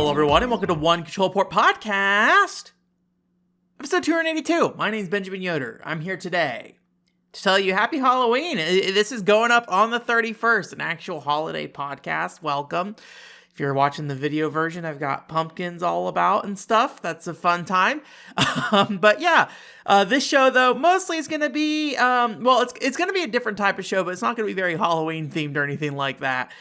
Hello, everyone, and welcome to One Control Port Podcast, episode 282. My name is Benjamin Yoder. I'm here today to tell you Happy Halloween. This is going up on the 31st, an actual holiday podcast. Welcome. If you're watching the video version, I've got pumpkins all about and stuff. That's a fun time. But yeah, this show, though, mostly is going to be, it's going to be a different type of show, but it's not going to be very Halloween themed or anything like that.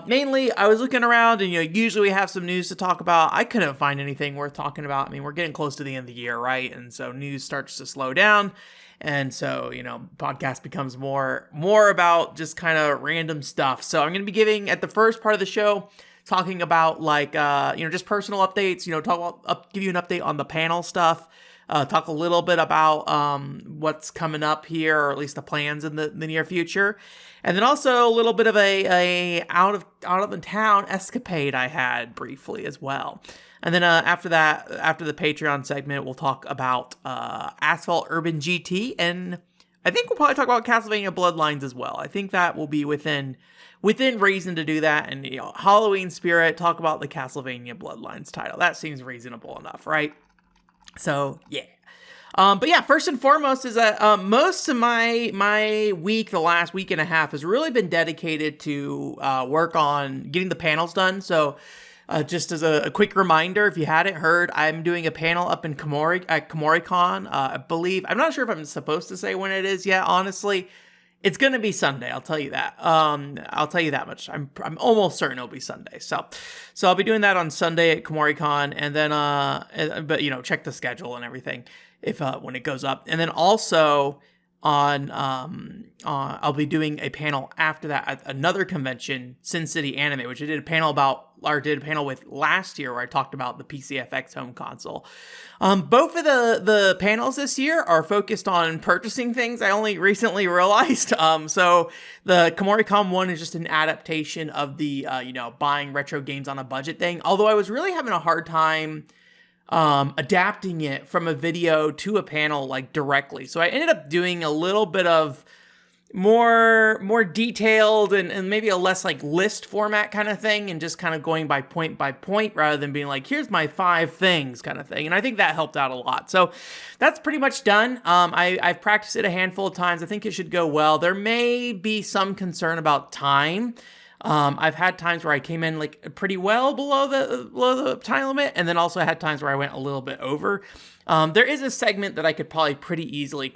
Mainly, I was looking around and, usually we have some news to talk about. I couldn't find anything worth talking about. I mean, we're getting close to the end of the year, right? And so news starts to slow down. And so, podcast becomes more about just kind of random stuff. So I'm going to be giving, at the first part of the show, talking about just personal updates, give you an update on the panel stuff, talk a little bit about what's coming up here, or at least the plans in the near future. And then also a little bit of a out of the town escapade I had briefly as well. And then after that, after the Patreon segment, we'll talk about Asphalt Urban GT, and I think we'll probably talk about Castlevania Bloodlines as well. I think that will be within reason to do that, and Halloween spirit, talk about the Castlevania Bloodlines title. That seems reasonable enough, right? So yeah. But yeah, first and foremost is that most of my week, the last week and a half, has really been dedicated to work on getting the panels done. So just as a quick reminder, if you hadn't heard, I'm doing a panel up in at KomoriCon. I believe, I'm not sure if I'm supposed to say when it is yet, honestly. It's going to be Sunday, I'll tell you that. I'll tell you that much. I'm almost certain it'll be Sunday. So I'll be doing that on Sunday at KomoriCon, and then but check the schedule and everything if when it goes up. And then also on I'll be doing a panel after that at another convention, Sin City Anime, which I did a panel with last year, where I talked about the PCFX home console. Both of the panels this year are focused on purchasing things. I only recently realized. So the KomoriCon one is just an adaptation of the buying retro games on a budget thing. Although I was really having a hard time adapting it from a video to a panel directly. So I ended up doing a little bit of more detailed and maybe a less list format kind of thing, and just kind of going by point rather than being here's my 5 things kind of thing. And I think that helped out a lot. So that's pretty much done. I've practiced it a handful of times. I think it should go well. There may be some concern about time. I've had times where I came in pretty well below the time limit, and then also had times where I went a little bit over. There is a segment that I could probably pretty easily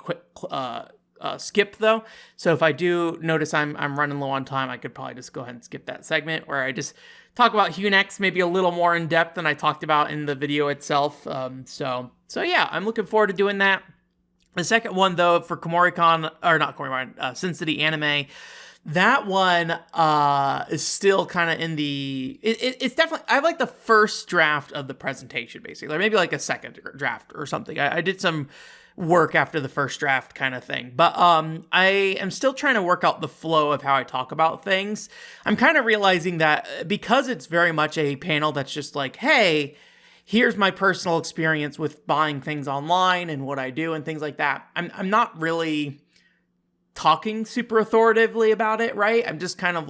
skip though. So if I do notice I'm running low on time, I could probably just go ahead and skip that segment, where I just talk about Hunex maybe a little more in depth than I talked about in the video itself. So yeah, I'm looking forward to doing that. The second one though, for KomoriCon, or not KomoriCon, Sin City Anime, that one is still kind of in the... It's definitely... I like the first draft of the presentation, basically. Or maybe a second draft or something. I did some work after the first draft kind of thing. But I am still trying to work out the flow of how I talk about things. I'm kind of realizing that because it's very much a panel that's just hey, here's my personal experience with buying things online and what I do and things like that. I'm not really talking super authoritatively about it, right? I'm just kind of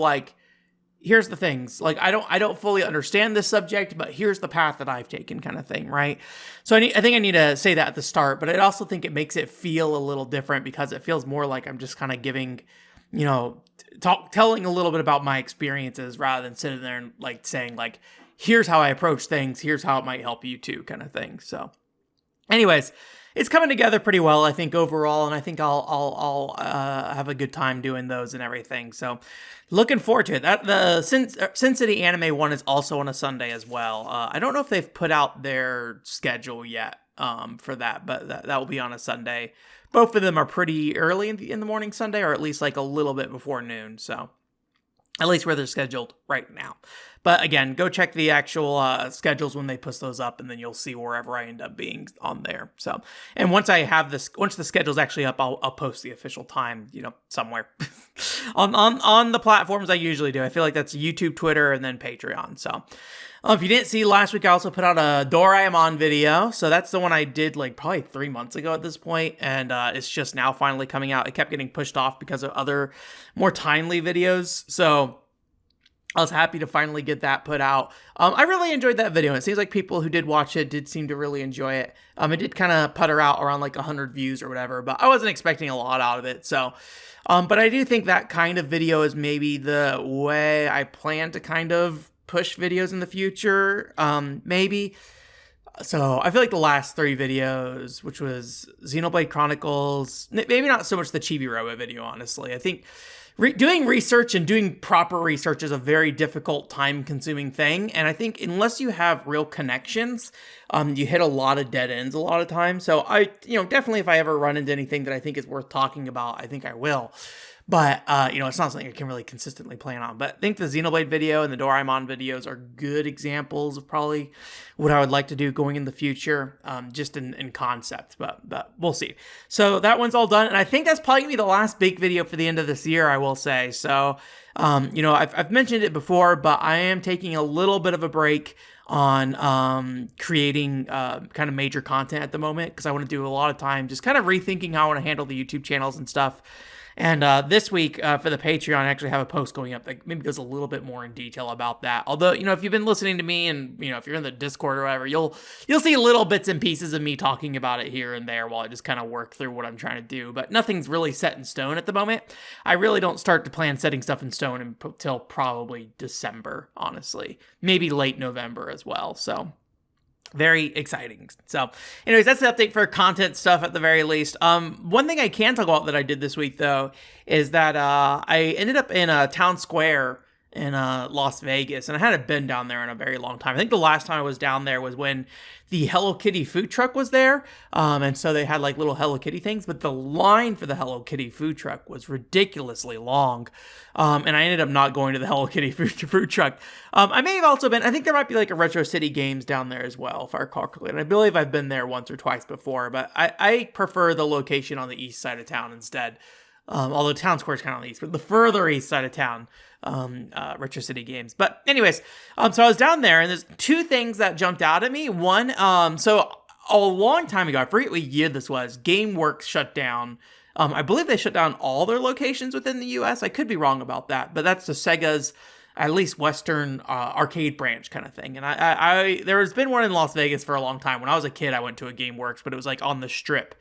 here's the things. I don't fully understand this subject, but here's the path that I've taken kind of thing, right? So I think I need to say that at the start, but I also think it makes it feel a little different, because it feels more like I'm just kind of giving, telling a little bit about my experiences, rather than sitting there and saying here's how I approach things, here's how it might help you too kind of thing. So anyways, it's coming together pretty well, I think, overall, and I think I'll have a good time doing those and everything. So, looking forward to it. The Sin City Anime one is also on a Sunday as well. I don't know if they've put out their schedule yet for that, but that will be on a Sunday. Both of them are pretty early in the morning Sunday, or at least a little bit before noon. So, at least where they're scheduled right now. But again, go check the actual schedules when they post those up, and then you'll see wherever I end up being on there. So, and once the schedule's actually up, I'll post the official time, somewhere on the platforms I usually do. I feel like that's YouTube, Twitter, and then Patreon. So, if you didn't see last week, I also put out a Doraemon video. So that's the one I did probably 3 months ago at this point, and it's just now finally coming out. It kept getting pushed off because of other more timely videos. So I was happy to finally get that put out. I really enjoyed that video. It seems like people who did watch it did seem to really enjoy it. It did kind of putter out around like 100 views or whatever, but I wasn't expecting a lot out of it. So, but I do think that kind of video is maybe the way I plan to kind of push videos in the future. Maybe. So I feel like the last 3 videos, which was Xenoblade Chronicles, maybe not so much the Chibi Robo video, honestly. I think doing research and doing proper research is a very difficult, time-consuming thing. And I think unless you have real connections, you hit a lot of dead ends a lot of times. So definitely if I ever run into anything that I think is worth talking about, I think I will. But, it's not something I can really consistently plan on. But I think the Xenoblade video and the Doraemon videos are good examples of probably what I would like to do going in the future, just in concept. But we'll see. So that one's all done. And I think that's probably going to be the last big video for the end of this year, I will say. So, I've mentioned it before, but I am taking a little bit of a break on creating kind of major content at the moment, because I want to do a lot of time just kind of rethinking how I want to handle the YouTube channels and stuff. And this week for the Patreon, I actually have a post going up that maybe goes a little bit more in detail about that. Although, if you've been listening to me and, if you're in the Discord or whatever, you'll see little bits and pieces of me talking about it here and there while I just kind of work through what I'm trying to do. But nothing's really set in stone at the moment. I really don't start to plan setting stuff in stone until probably December, honestly. Maybe late November as well. So very exciting. So anyways, that's the update for content stuff at the very least. One thing I can talk about that I did this week though is that I ended up in a town square in Las Vegas, and I hadn't been down there in a very long time. I think the last time I was down there was when the Hello Kitty food truck was there, and so they had like little Hello Kitty things, but the line for the Hello Kitty food truck was ridiculously long, and I ended up not going to the Hello Kitty food truck. I may have also been, I think there might be like a Retro City Games down there as well, if I recall correctly, and I believe I've been there once or twice before, but I prefer the location on the east side of town instead. Although town square is kind of on the east, but the further east side of town, Retro City Games. But anyways, so I was down there, and there's 2 things that jumped out at me. One, so a long time ago, I forget what year this was, GameWorks shut down. I believe they shut down all their locations within the U.S. I could be wrong about that, but that's the Sega's, at least Western arcade branch kind of thing. And I there has been one in Las Vegas for a long time. When I was a kid, I went to a GameWorks, but it was like on the Strip.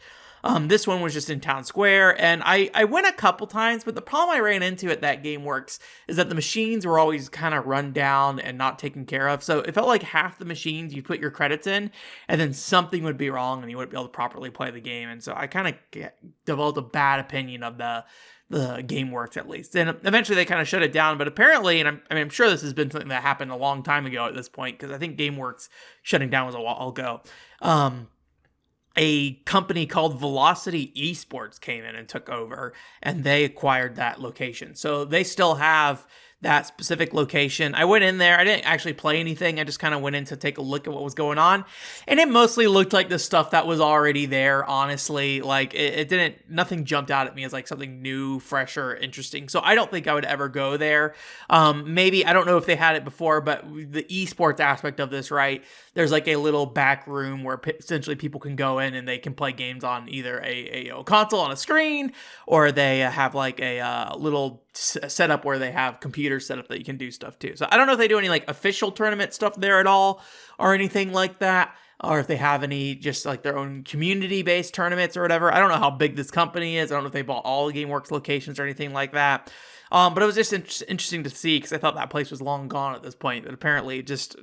This one was just in town square, and I went a couple times, but the problem I ran into at that GameWorks is that the machines were always kind of run down and not taken care of. So it felt like half the machines you put your credits in, and then something would be wrong, and you wouldn't be able to properly play the game. And so I kind of developed a bad opinion of the GameWorks, at least. And eventually they kind of shut it down, but apparently, and I'm sure this has been something that happened a long time ago at this point, because I think GameWorks shutting down was a while ago. A company called Velocity eSports came in and took over, and they acquired that location. So they still have that specific location. I went in there. I didn't actually play anything. I just kind of went in to take a look at what was going on. And it mostly looked like the stuff that was already there, honestly. Like, it didn't, nothing jumped out at me as like something new, fresh, or interesting. So I don't think I would ever go there. Maybe, I don't know if they had it before, but the esports aspect of this, right? There's like a little back room where essentially people can go in and they can play games on either a console on a screen, or they have like a little setup where they have computers set up that you can do stuff too. So I don't know if they do any like official tournament stuff there at all or anything like that, or if they have any just like their own community-based tournaments or whatever. I don't know how big this company is. I don't know if they bought all the GameWorks locations or anything like that. But it was just interesting to see, because I thought that place was long gone at this point. But apparently it just,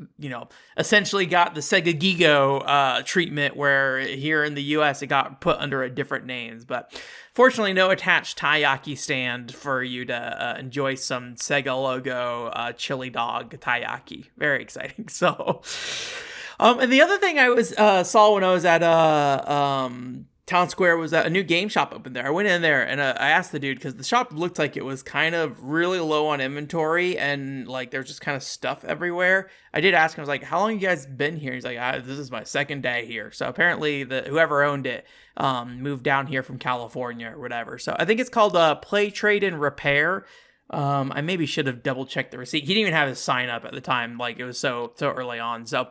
essentially got the Sega Gigo treatment, where here in the US it got put under a different names. But fortunately, no attached taiyaki stand for you to enjoy some Sega logo chili dog taiyaki. Very exciting. So, and the other thing I was saw when I was at Town Square was that a new game shop opened there. I went in there and I asked the dude, because the shop looked like it was kind of really low on inventory, and like there's just kind of stuff everywhere. I did ask him, I was like, how long you guys been here? He's like, this is my 2nd day here. So apparently whoever owned it moved down here from California or whatever. So I think it's called Play, Trade, and Repair. I maybe should have double checked the receipt. He didn't even have his sign up at the time. Like, it was so early on. So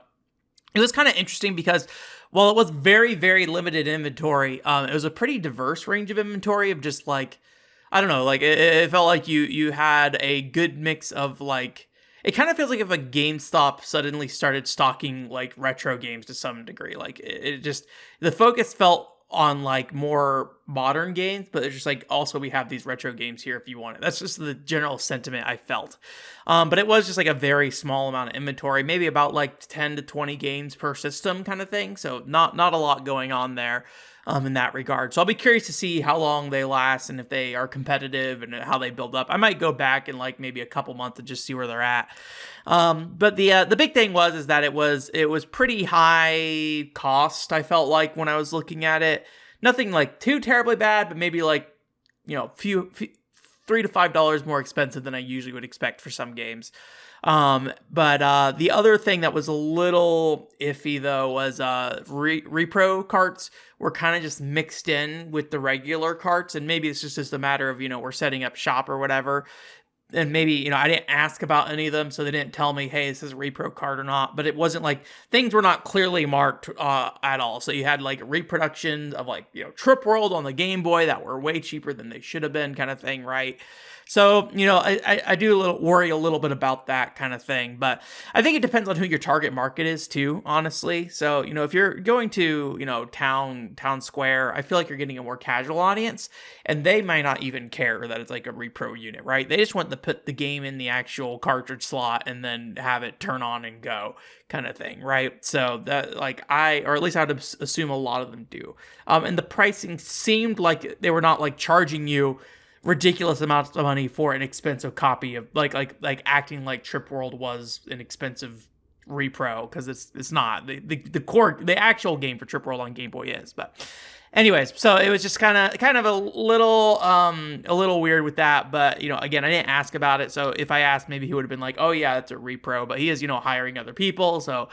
it was kind of interesting because while it was very, very limited inventory, it was a pretty diverse range of inventory of just like, I don't know, like it felt like you had a good mix of like it kind of feels like if a GameStop suddenly started stocking like retro games to some degree. Like it just, the focus felt on like more modern games, but it's just like, also we have these retro games here if you want it. That's just the general sentiment I felt. But it was just like a very small amount of inventory, maybe about like 10 to 20 games per system kind of thing. So not a lot going on there in that regard. So I'll be curious to see how long they last and if they are competitive and how they build up. I might go back in like maybe a couple months and just see where they're at. But the big thing is that it was pretty high cost. I felt like when I was looking at it, nothing like too terribly bad, but maybe like, few $3 to $5 more expensive than I usually would expect for some games. But the other thing that was a little iffy though was repro carts were kind of just mixed in with the regular carts, and maybe it's just a matter of we're setting up shop or whatever. And maybe, I didn't ask about any of them, so they didn't tell me, hey, is this a repro card or not? But it wasn't like, things were not clearly marked at all. So you had like reproductions of like, Trip World on the Game Boy that were way cheaper than they should have been kind of thing, right? So, I do worry a little bit about that kind of thing. But I think it depends on who your target market is too, honestly. So, if you're going to, town square, I feel like you're getting a more casual audience, and they might not even care that it's like a repro unit, right? They just want to put the game in the actual cartridge slot and then have it turn on and go kind of thing, right? So that or at least I would assume a lot of them do. And the pricing seemed like they were not like charging you ridiculous amounts of money for an expensive copy of like acting like Trip World was an expensive repro, because it's not. The actual game for Trip World on Game Boy is. But anyways, so it was just kind of a little weird with that. But again, I didn't ask about it, so if I asked, maybe he would have been like, oh yeah, it's a repro. But he is hiring other people, so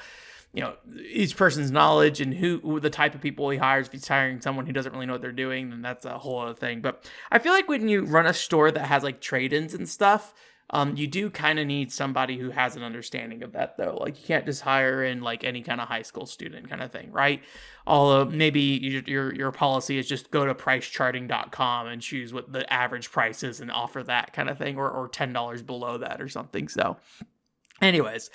each person's knowledge and who the type of people he hires. If he's hiring someone who doesn't really know what they're doing, then that's a whole other thing. But I feel like when you run a store that has like trade-ins and stuff, you do kind of need somebody who has an understanding of that, though. Like, you can't just hire in like any kind of high school student kind of thing, right? Although maybe your policy is just go to pricecharting.com and choose what the average price is and offer that kind of thing, or $10 below that or something. So anyways,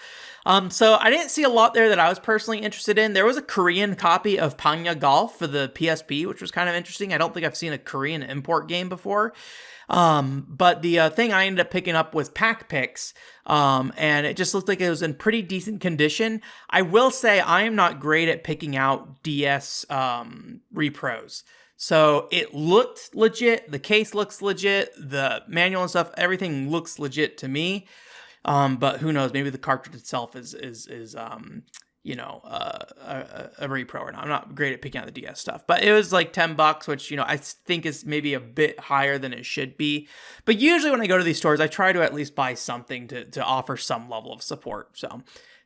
so I didn't see a lot there that I was personally interested in. There was a Korean copy of Panya Golf for the PSP, which was kind of interesting. I don't think I've seen a Korean import game before. But the thing I ended up picking up was Pack Picks, and it just looked like it was in pretty decent condition. I will say I am not great at picking out DS repros. So it looked legit. The case looks legit. The manual and stuff, everything looks legit to me. But who knows? Maybe the cartridge itself is a repro or not. I'm not great at picking out the DS stuff, but it was like $10, which I think is maybe a bit higher than it should be. But usually when I go to these stores, I try to at least buy something to offer some level of support.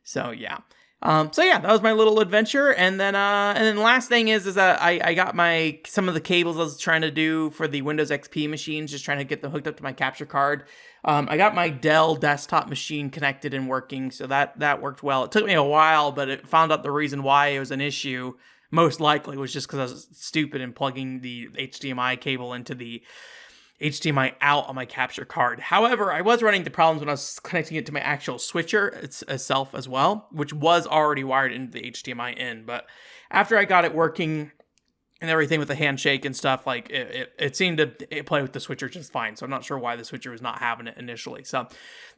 So yeah. That was my little adventure. And then the last thing is that I got some of the cables I was trying to do for the Windows XP machines, just trying to get them hooked up to my capture card. I got my Dell desktop machine connected and working, so that worked well. It took me a while, but it found out the reason why it was an issue most likely was just because I was stupid and plugging the HDMI cable into the HDMI out on my capture card. However, I was running into problems when I was connecting it to my actual switcher itself as well, which was already wired into the HDMI in. But after I got it working and everything with the handshake and stuff, like it seemed to play with the switcher just fine. So I'm not sure why the switcher was not having it initially. So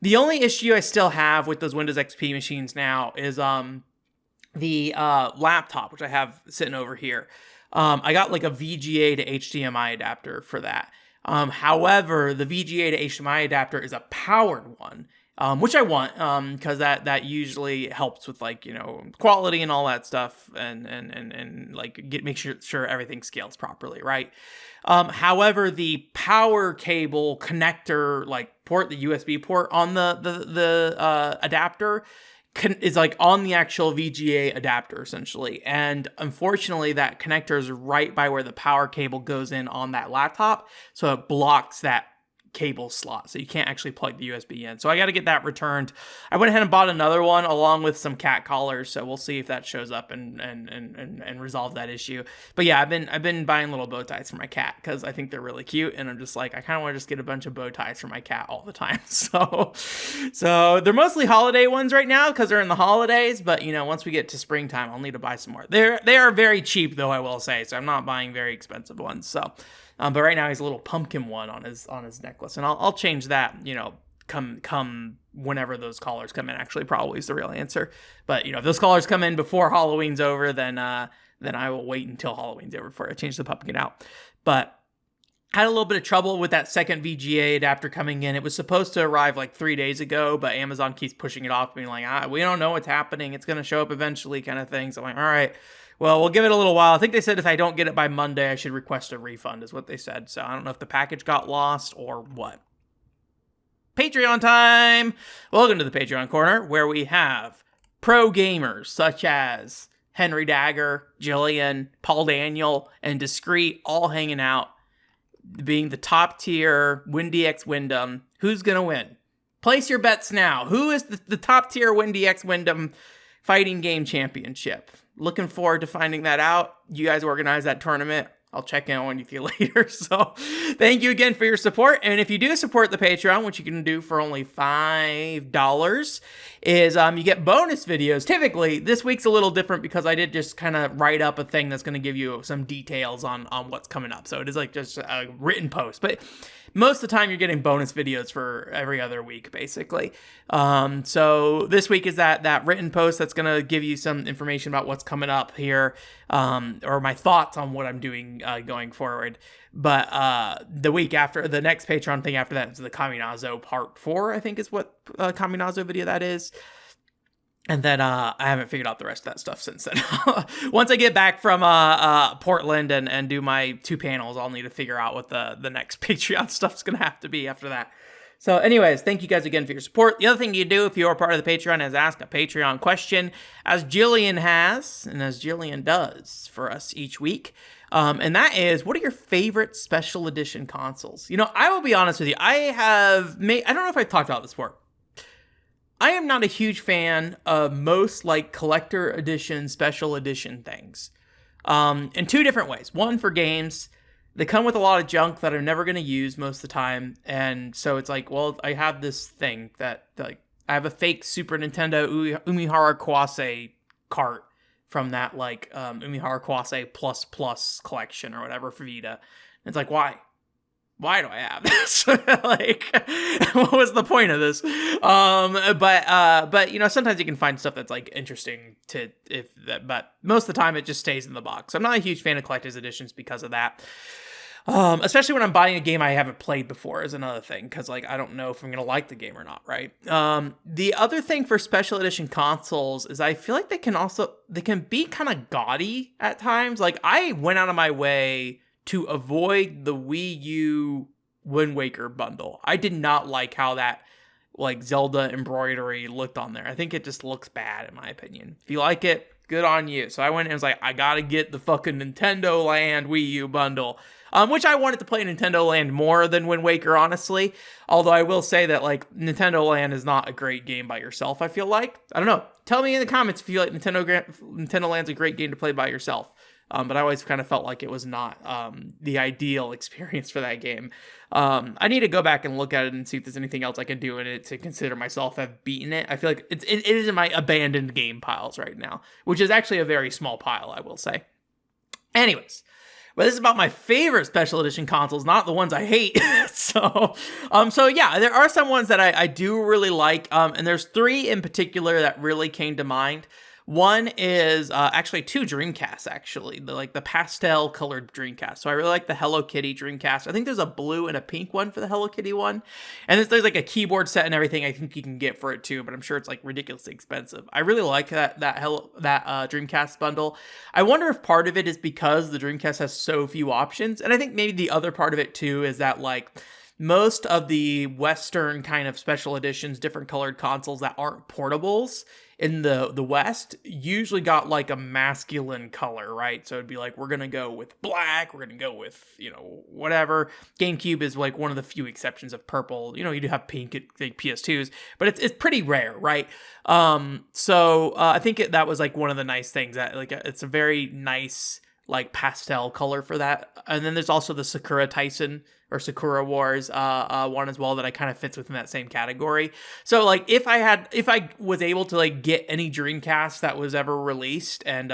the only issue I still have with those Windows XP machines now is the laptop, which I have sitting over here. I got like a VGA to HDMI adapter for that. However, the VGA to HDMI adapter is a powered one, which I want, because that usually helps with like, quality and all that stuff, and like make sure everything scales properly, right? However, the power cable connector, like port, the USB port on the adapter is like on the actual VGA adapter essentially. And unfortunately that connector is right by where the power cable goes in on that laptop. So it blocks that cable slot, so you can't actually plug the USB in. So I got to get that returned. I went ahead and bought another one along with some cat collars, so we'll see if that shows up and resolve that issue. But yeah, I've been buying little bow ties for my cat because I think they're really cute, and I'm just like, I kind of want to just get a bunch of bow ties for my cat all the time. So they're mostly holiday ones right now because they're in the holidays, but you know, once we get to springtime, I'll need to buy some more. They are very cheap though, I will say, so I'm not buying very expensive ones. So but right now he's a little pumpkin one on his necklace, and I'll change that, you know, come whenever those collars come in. Actually, probably is the real answer. But you know, if those collars come in before Halloween's over, then I will wait until Halloween's over before I change the pumpkin out. But had a little bit of trouble with that second VGA adapter coming in. It was supposed to arrive like 3 days ago, but Amazon keeps pushing it off, being like, we don't know what's happening. It's going to show up eventually, kind of thing. So I'm like, all right. Well, we'll give it a little while. I think they said if I don't get it by Monday, I should request a refund, is what they said. So I don't know if the package got lost or what. Patreon time! Welcome to the Patreon Corner, where we have pro gamers such as Henry Dagger, Jillian, Paul Daniel, and Discreet all hanging out, being the top tier Windy X Wyndham. Who's going to win? Place your bets now. Who is the top tier Windy X Wyndham fighting game championship? Looking forward to finding that out. You guys organize that tournament. I'll check in on you later. So thank you again for your support. And if you do support the Patreon, which you can do for only $5, is you get bonus videos. Typically, this week's a little different because I did just kind of write up a thing that's going to give you some details on what's coming up. So it is like just a written post. But most of the time, you're getting bonus videos for every other week, basically. So this week is that written post that's going to give you some information about what's coming up here, or my thoughts on what I'm doing going forward. But the week after, the next Patreon thing after that is the Caminazo Part 4, I think is what Caminazo video that is. And then I haven't figured out the rest of that stuff since then. Once I get back from Portland and do my 2 panels, I'll need to figure out what the next Patreon stuff's going to have to be after that. So anyways, thank you guys again for your support. The other thing you do if you are part of the Patreon is ask a Patreon question, as Jillian has, and as Jillian does for us each week. And that is, what are your favorite special edition consoles? You know, I will be honest with you. I don't know if I've talked about this before. I am not a huge fan of most like collector edition, special edition things. In 2 different ways. One, for games, they come with a lot of junk that I'm never going to use most of the time. And so it's like, well, I have this thing that like, I have a fake Super Nintendo Umihara Kawase cart from that like Umihara Kawase Plus collection or whatever for Vita. And it's like, why? Why do I have this? Like, what was the point of this? But you know, sometimes you can find stuff that's like interesting but most of the time it just stays in the box. So I'm not a huge fan of collector's editions because of that. Especially when I'm buying a game I haven't played before is another thing, because like I don't know if I'm gonna like the game or not, right? The other thing for special edition consoles is I feel like they can be kind of gaudy at times. Like I went out of my way to avoid the Wii U Wind Waker bundle. I did not like how that like Zelda embroidery looked on there. I think it just looks bad in my opinion. If you like it, good on you. So I went and was like, I gotta get the fucking Nintendo Land Wii U bundle. Which I wanted to play Nintendo Land more than Wind Waker, honestly. Although I will say that like Nintendo Land is not a great game by yourself, I feel like. I don't know. Tell me in the comments if you feel like Nintendo Land's a great game to play by yourself. But I always kind of felt like it was not the ideal experience for that game. I need to go back and look at it and see if there's anything else I can do in it to consider myself have beaten it. I feel like it is in my abandoned game piles right now, which is actually a very small pile, I will say. Anyways, but this is about my favorite special edition consoles, not the ones I hate. So yeah, there are some ones that I do really like, and there's 3 in particular that really came to mind. One is actually 2 Dreamcasts, actually, the pastel colored Dreamcast. So I really like the Hello Kitty Dreamcast. I think there's a blue and a pink one for the Hello Kitty one. And there's like a keyboard set and everything I think you can get for it too, but I'm sure it's like ridiculously expensive. I really like that Dreamcast bundle. I wonder if part of it is because the Dreamcast has so few options. And I think maybe the other part of it too is that like most of the Western kind of special editions, different colored consoles that aren't portables, in the West usually got like a masculine color, right? So it'd be like, we're going to go with black, we're going to go with, whatever. GameCube is like one of the few exceptions of purple. You do have pink at like PS2s, but it's pretty rare, right? So I think that was like one of the nice things that like it's a very nice like pastel color for that. And then there's also the Sakura Tyson or Sakura Wars one as well that I kind of fits within that same category. So like if I was able to like get any Dreamcast that was ever released and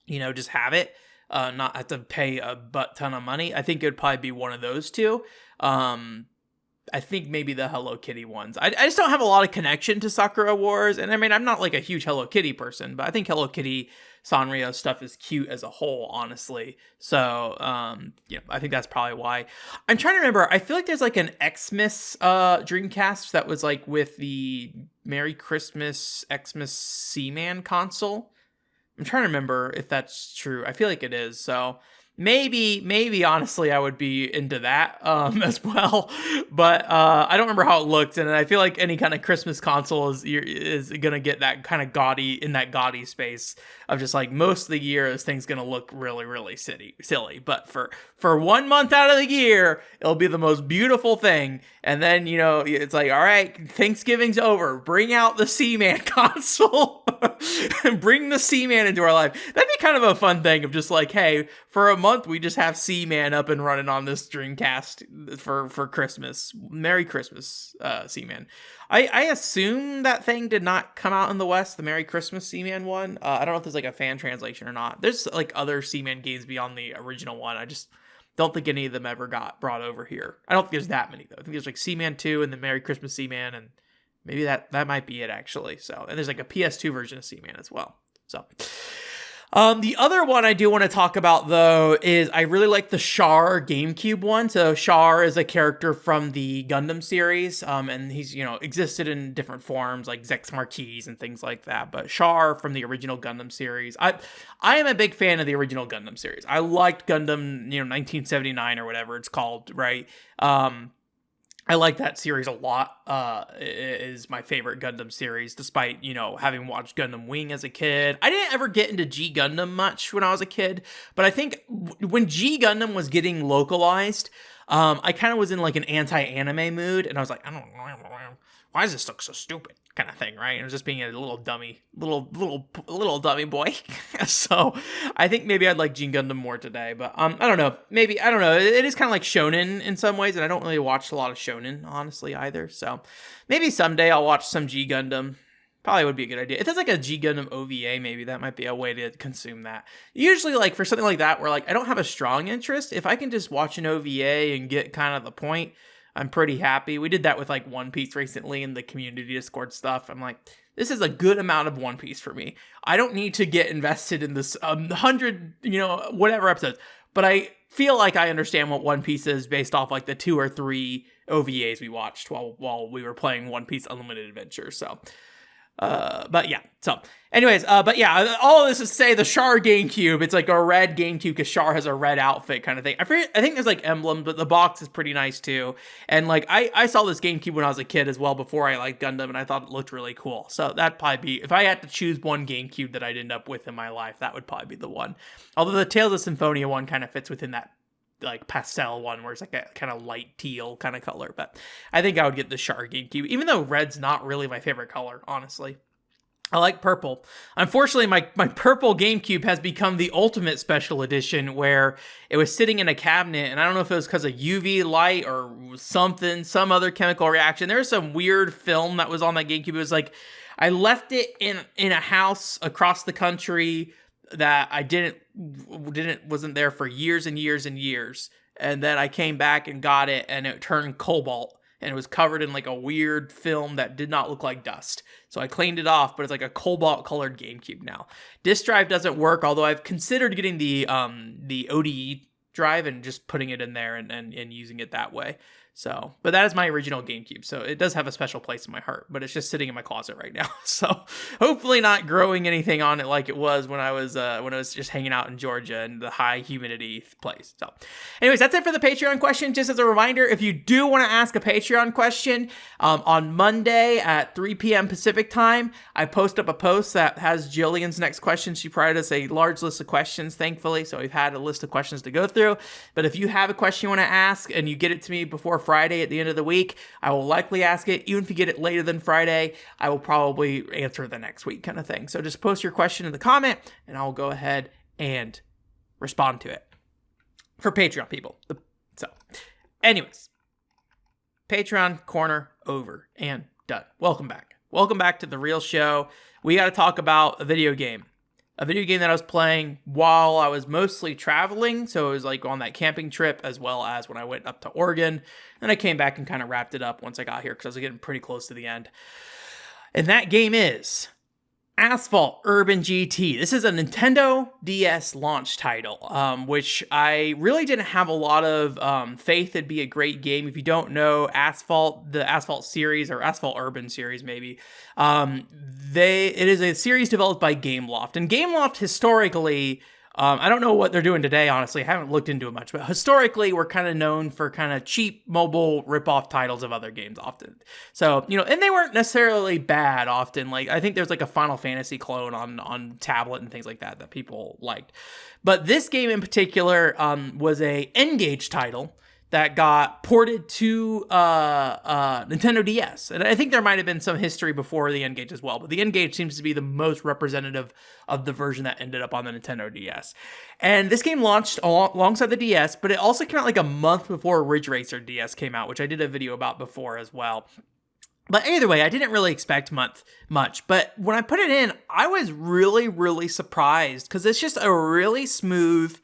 just have it, not have to pay a butt ton of money, I think it would probably be one of those two. I think maybe the Hello Kitty ones. I just don't have a lot of connection to Sakura Wars. And I mean, I'm not like a huge Hello Kitty person, but I think Hello Kitty Sanrio stuff is cute as a whole, honestly. So, I think that's probably why. I'm trying to remember. I feel like there's like an Xmas Dreamcast that was like with the Merry Christmas Xmas Seaman console. I'm trying to remember if that's true. I feel like it is. So maybe honestly I would be into that as well, but I don't remember how it looked, and I feel like any kind of Christmas console is gonna get that kind of gaudy space of just like most of the year this thing's gonna look really really silly, but for 1 month out of the year it'll be the most beautiful thing. And then it's like, all right, Thanksgiving's over, bring out the Seaman console and bring the Seaman into our life. That'd be kind of a fun thing of just like, hey, for a month we just have Seaman up and running on this Dreamcast for Christmas. Merry Christmas, Seaman. I assume that thing did not come out in the West, the Merry Christmas Seaman one. I don't know if there's like a fan translation or not. There's like other Seaman games beyond the original one. I just don't think any of them ever got brought over here. I don't think there's that many though. I think there's like Seaman 2 and the Merry Christmas Seaman, and maybe that might be it actually. So, and there's like a PS2 version of Seaman as well. So, the other one I do want to talk about though is I really like the Char GameCube one. So Char is a character from the Gundam series, and he's existed in different forms like Zex Marquise and things like that. But Char from the original Gundam series, I am a big fan of the original Gundam series. I liked Gundam 1979 or whatever it's called, right? I like that series a lot. It is my favorite Gundam series, despite, having watched Gundam Wing as a kid. I didn't ever get into G Gundam much when I was a kid, but I think when G Gundam was getting localized, I kind of was in like an anti-anime mood, and I was like, I don't know, why does this look so stupid? Kind of thing, right? I was just being a little dummy boy. So I think maybe I'd like G Gundam more today, but I don't know. Maybe, I don't know. It is kind of like shonen in some ways, and I don't really watch a lot of shonen, honestly, either. So maybe someday I'll watch some G Gundam. Probably would be a good idea. If there's like a G Gundam OVA, maybe that might be a way to consume that. Usually, like for something like that, where like I don't have a strong interest, if I can just watch an OVA and get kind of the point, I'm pretty happy. We did that with like One Piece recently in the community Discord stuff. I'm like, this is a good amount of One Piece for me. I don't need to get invested in this 100, whatever episodes. But I feel like I understand what One Piece is based off like the 2 or 3 OVAs we watched while we were playing One Piece Unlimited Adventure. So, but yeah. So, anyways, but yeah, all of this is to say the Char GameCube. It's like a red GameCube because Char has a red outfit kind of thing. I think there's like emblems, but the box is pretty nice too. And like I saw this GameCube when I was a kid as well before I liked Gundam, and I thought it looked really cool. So that'd probably be, if I had to choose one GameCube that I'd end up with in my life, that would probably be the one. Although the Tales of Symphonia one kind of fits within that like pastel one where it's like a kind of light teal kind of color, but I think I would get the Char GameCube, even though red's not really my favorite color, honestly. I like purple. Unfortunately, my purple GameCube has become the ultimate special edition where it was sitting in a cabinet, and I don't know if it was because of UV light or something, some other chemical reaction. There was some weird film that was on that GameCube. It was like I left it in a house across the country that I wasn't there for years and years and years. And then I came back and got it, and it turned cobalt. And it was covered in like a weird film that did not look like dust. So I cleaned it off, but it's like a cobalt colored GameCube now. Disk drive doesn't work, although I've considered getting the ODE drive and just putting it in there and using it that way. So, but that is my original GameCube. So it does have a special place in my heart, but it's just sitting in my closet right now. So hopefully not growing anything on it like it was when I was just hanging out in Georgia in the high humidity place. So anyways, that's it for the Patreon question. Just as a reminder, if you do want to ask a Patreon question, on Monday at 3 p.m. Pacific time, I post up a post that has Jillian's next question. She provided us a large list of questions, thankfully. So we've had a list of questions to go through. But if you have a question you want to ask and you get it to me before Friday at the end of the week, I will likely ask it. Even if you get it later than Friday, I will probably answer the next week kind of thing. So just post your question in the comment and I'll go ahead and respond to it for Patreon people. So anyways, Patreon corner over and done. Welcome back. Welcome back to the real show. We got to talk about a video game that I was playing while I was mostly traveling. So it was like on that camping trip as well as when I went up to Oregon. Then I came back and kind of wrapped it up once I got here because I was getting pretty close to the end. And that game is Asphalt Urban GT. This is a Nintendo DS launch title, which I really didn't have a lot of faith it'd be a great game. If you don't know Asphalt, the Asphalt series or Asphalt Urban series maybe, it is a series developed by Gameloft. And Gameloft historically, I don't know what they're doing today, honestly. I haven't looked into it much, but historically, we're kind of known for kind of cheap mobile rip-off titles of other games often. So, and they weren't necessarily bad often. Like, I think there's like a Final Fantasy clone on tablet and things like that people liked. But this game in particular was a N-Gage title that got ported to Nintendo DS. And I think there might have been some history before the N-Gage as well, but the N-Gage seems to be the most representative of the version that ended up on the Nintendo DS. And this game launched alongside the DS, but it also came out like a month before Ridge Racer DS came out, which I did a video about before as well. But either way, I didn't really expect much. But when I put it in, I was really, really surprised because it's just a really smooth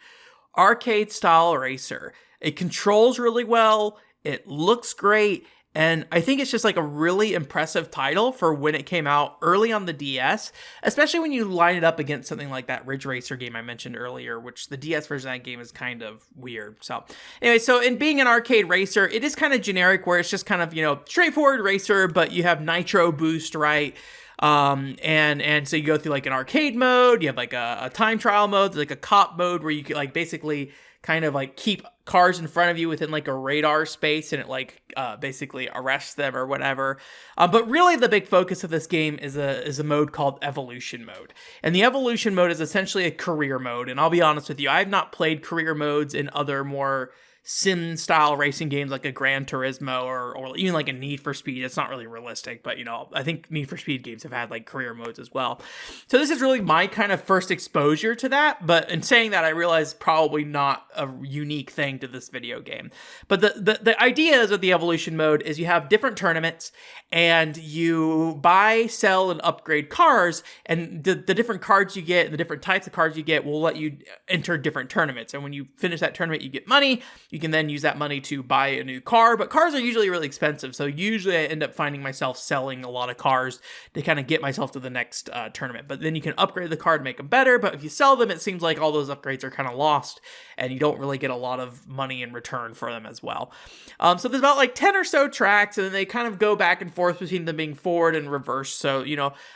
arcade-style racer. It controls really well, it looks great, and I think it's just like a really impressive title for when it came out early on the DS, especially when you line it up against something like that Ridge Racer game I mentioned earlier, which the DS version of that game is kind of weird. So anyway, so in being an arcade racer, it is kind of generic where it's just kind of, straightforward racer, but you have nitro boost, right? And so you go through like an arcade mode, you have like a time trial mode, like a cop mode where you can like basically kind of like keep cars in front of you within like a radar space and it like basically arrests them or whatever. But really the big focus of this game is a mode called Evolution Mode. And the Evolution Mode is essentially a career mode. And I'll be honest with you, I have not played career modes in other more sim style racing games like a Gran Turismo or even like a Need for Speed. It's not really realistic, but I think Need for Speed games have had like career modes as well. So this is really my kind of first exposure to that, but in saying that, I realize probably not a unique thing to this video game. But the idea is with the Evolution Mode is you have different tournaments and you buy, sell, and upgrade cars, and the different cards you get and the different types of cards you get will let you enter different tournaments. And when you finish that tournament, you get money. You can then use that money to buy a new car, but cars are usually really expensive. So usually I end up finding myself selling a lot of cars to kind of get myself to the next tournament. But then you can upgrade the car to make them better. But if you sell them, it seems like all those upgrades are kind of lost and you don't really get a lot of money in return for them as well. So there's about like 10 or so tracks, and then they kind of go back and forth between them being forward and reverse. So,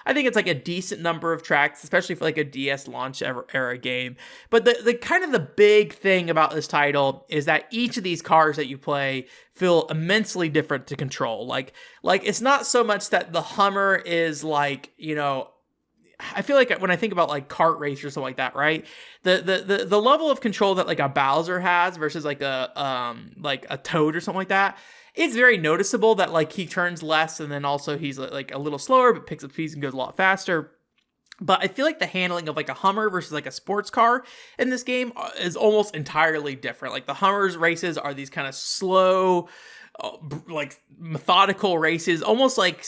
I think it's like a decent number of tracks, especially for like a DS launch era game. But the kind of the big thing about this title is that each of these cars that you play feel immensely different to control. Like it's not so much that the Hummer is like, I feel like when I think about like kart race or something like that, right? The level of control that like a Bowser has versus like a Toad or something like that, it's very noticeable that like he turns less and then also he's like a little slower but picks up speed and goes a lot faster. But I feel like the handling of like a Hummer versus like a sports car in this game is almost entirely different. Like the Hummer's races are these kind of slow, like methodical races, almost like,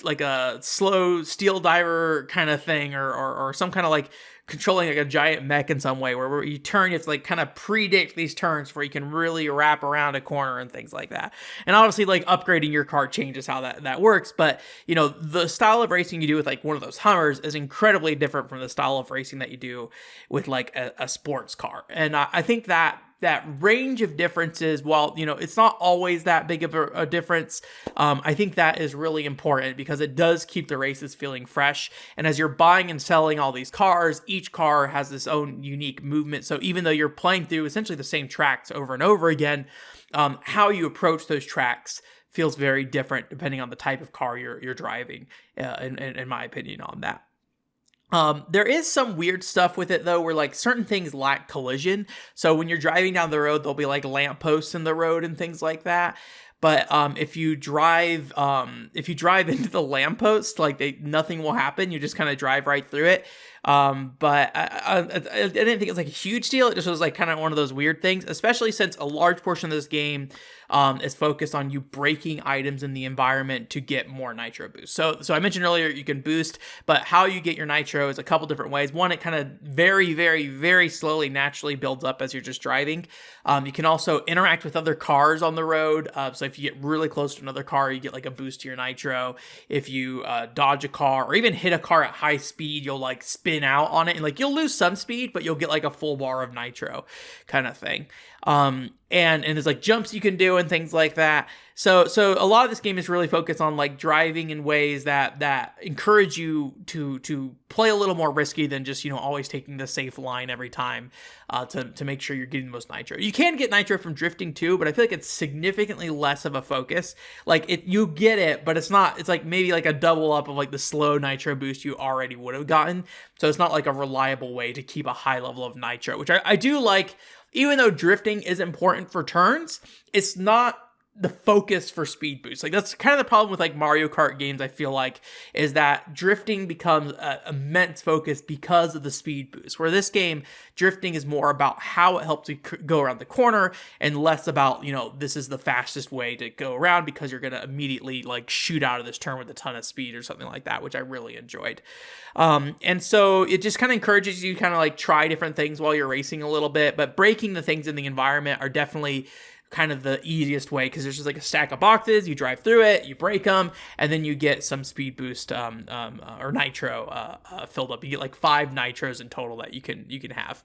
like a slow steel diver kind of thing or some kind of like controlling like a giant mech in some way where you turn, you have to like kind of predict these turns where you can really wrap around a corner and things like that. And obviously like upgrading your car changes how that works. But the style of racing you do with like one of those Hummers is incredibly different from the style of racing that you do with like a sports car. And I think that that range of differences, while, you know, it's not always that big of a difference, I think that is really important because it does keep the races feeling fresh. And as you're buying and selling all these cars, each car has its own unique movement. So even though you're playing through essentially the same tracks over and over again, how you approach those tracks feels very different depending on the type of car you're driving, in my opinion on that. There is some weird stuff with it though, where like certain things lack collision. So when you're driving down the road, there'll be like lampposts in the road and things like that. But if you drive into the lamppost, like nothing will happen. You just kind of drive right through it. But I didn't think it was like a huge deal. It just was like kind of one of those weird things, especially since a large portion of this game is focused on you breaking items in the environment to get more nitro boost. So I mentioned earlier you can boost, but how you get your nitro is a couple different ways. One, it kind of very, very, very slowly, naturally builds up as you're just driving. You can also interact with other cars on the road. So if you get really close to another car, you get like a boost to your nitro. If you dodge a car or even hit a car at high speed, you'll like spin out on it and like you'll lose some speed, but you'll get like a full bar of nitro kind of thing. And there's like jumps you can do and things like that. So a lot of this game is really focused on like driving in ways that encourage you to play a little more risky than just, you know, always taking the safe line every time, to make sure you're getting the most nitro. You can get nitro from drifting too, but I feel like it's significantly less of a focus. Like you get it, but it's like maybe like a double up of like the slow nitro boost you already would have gotten. So it's not like a reliable way to keep a high level of nitro, which I do like. Even though drifting is important for turns, it's not the focus for speed boost. Like that's kind of the problem with like Mario Kart games, I feel like, is that drifting becomes an immense focus because of the speed boost. Where this game, drifting is more about how it helps you go around the corner and less about, you know, this is the fastest way to go around because you're going to immediately like shoot out of this turn with a ton of speed or something like that, which I really enjoyed. And so it just kind of encourages you to kind of like try different things while you're racing a little bit, but breaking the things in the environment are definitely kind of the easiest way because there's just like a stack of boxes, you drive through it, you break them, and then you get some speed boost or nitro filled up. You get like 5 nitros in total that you can have.